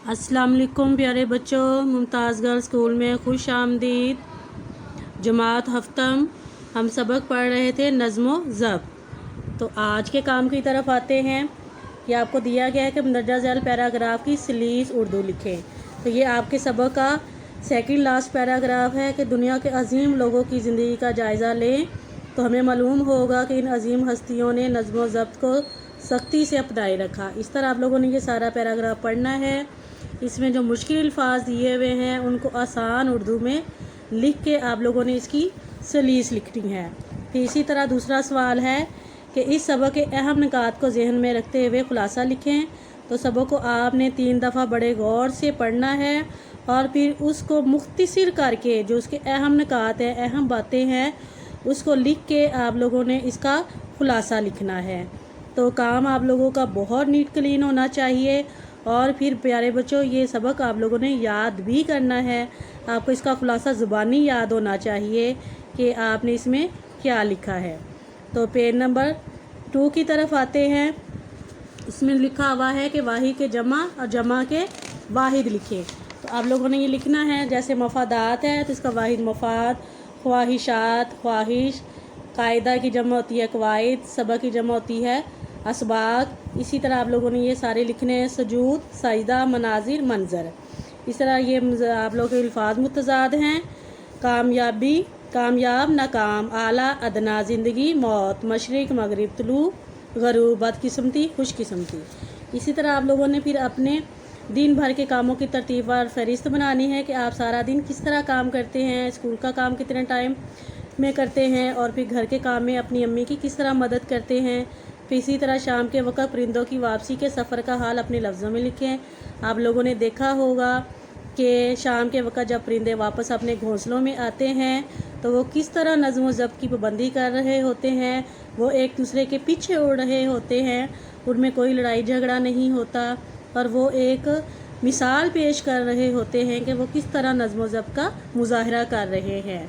अस्सलाम वालेकुम प्यारे बच्चों, मुमताज़ गर्ल्स स्कूल में खुश आमदीद। जमात हफ्तम हम सबक पढ़ रहे थे नज़्म ज़ब्त। तो आज के काम की तरफ आते हैं कि आपको दिया गया है कि मंदरजा झैल पैराग्राफ की सलीस उर्दू लिखें। तो ये आपके सबक का सेकंड लास्ट पैराग्राफ है कि दुनिया के अजीम लोगों की ज़िंदगी का जायज़ा लें तो हमें मालूम होगा कि इन अजीम हस्तियों ने नज़्म ज़ब्त को सख्ती से अपनाए रखा। इस तरह आप लोगों ने ये सारा पैराग्राफ पढ़ना है। इसमें जो मुश्किल अल्फाज दिए हुए हैं उनको आसान उर्दू में लिख के आप लोगों ने इसकी सलीस लिखनी है। फिर इसी तरह दूसरा सवाल है कि इस सबक के अहम निकात को जहन में रखते हुए खुलासा लिखें। तो सबक को आपने 3 दफ़ा बड़े गौर से पढ़ना है और फिर उसको मुख्तसर करके जो उसके अहम निकात हैं, अहम बातें हैं, उसको लिख के आप लोगों ने इसका खुलासा लिखना है। तो काम आप लोगों का बहुत नीट क्लीन होना चाहिए। और फिर प्यारे बच्चों, ये सबक आप लोगों ने याद भी करना है। आपको इसका खुलासा ज़ुबानी याद होना चाहिए कि आपने इसमें क्या लिखा है। तो पेज नंबर 2 की तरफ आते हैं। इसमें लिखा हुआ है कि वाहिद के जमा और जमा के वाहिद लिखें। तो आप लोगों ने ये लिखना है, जैसे मफादात है तो इसका वाहिद मफाद, ख्वाहिशात ख्वाहिश, कायदा की जमा होती है कवायद, सबक की जमा होती है असबाक। इसी तरह आप लोगों ने ये सारे लिखने हैं, सजूद, सजदा, मनाजिर, मंजर। इस तरह ये आप लोगों के अल्फाज मुतजाद हैं। कामयाबी, कामयाब, नाकाम, आला, अदना, ज़िंदगी, मौत, मशरिक, मगरिब, तुलू, गरूब, बदकिस्मती, खुशकिस्मती। इसी तरह आप लोगों ने फिर अपने दिन भर के कामों की तरतीब और फहरिस्त बनानी है कि आप सारा दिन किस तरह काम करते हैं, स्कूल का काम कितने टाइम में करते हैं और फिर घर के काम में अपनी अम्मी की किस तरह मदद करते हैं। फिर इसी तरह शाम के वक्त परिंदों की वापसी के सफ़र का हाल अपने लफ्ज़ों में लिखें। आप लोगों ने देखा होगा कि शाम के वक्त जब परिंदे वापस अपने घोंसलों में आते हैं तो वो किस तरह नज़्म ज़ब्त की पाबंदी कर रहे होते हैं। वो एक दूसरे के पीछे उड़ रहे होते हैं, उनमें कोई लड़ाई झगड़ा नहीं होता और वो एक मिसाल पेश कर रहे होते हैं कि वो किस तरह नज़्म ज़ब्त का मुज़ाहरा कर रहे हैं।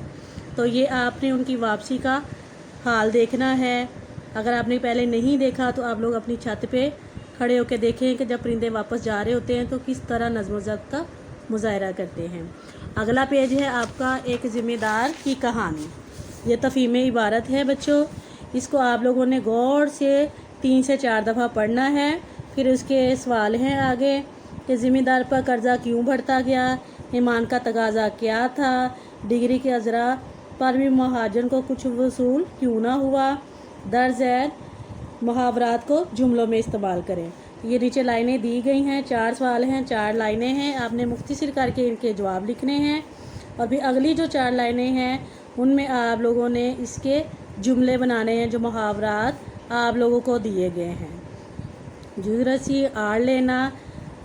तो ये आपने उनकी वापसी का हाल देखना है। अगर आपने पहले नहीं देखा तो आप लोग अपनी छत पे खड़े होकर देखें कि जब परिंदे वापस जा रहे होते हैं तो किस तरह नज़्म ज़ब्त का मुज़ाहरा करते हैं। अगला पेज है आपका एक ज़िम्मेदार की कहानी। ये तफ़हीम इबारत है बच्चों। इसको आप लोगों ने गौर से 3 से 4 दफ़ा पढ़ना है। फिर उसके सवाल हैं आगे कि ज़िम्मेदार पर कर्ज़ा क्यों बढ़ता गया, ईमान का तगाज़ा क्या था, डिग्री के अजरा पर भी महाजन को कुछ वसूल क्यों ना हुआ, दर्ज है मुहावरात को जुमलों में इस्तेमाल करें। ये नीचे लाइनें दी गई हैं, 4 सवाल हैं, 4 लाइनें हैं। आपने मुख्तसर करके इनके जवाब लिखने हैं और फिर अगली जो 4 लाइनें हैं उनमें आप लोगों ने इसके जुमले बनाने हैं जो मुहावरात आप लोगों को दिए गए हैं। जुरसी, आड़ लेना,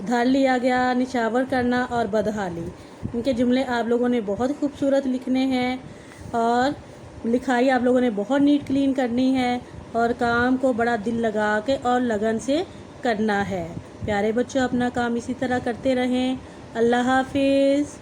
धर लिया गया, निछावर करना और बदहाली। इनके जुमले आप लोगों ने बहुत खूबसूरत लिखने हैं और लिखाई आप लोगों ने बहुत नीट क्लीन करनी है और काम को बड़ा दिल लगा के और लगन से करना है। प्यारे बच्चों, अपना काम इसी तरह करते रहें। अल्लाह हाफिज़।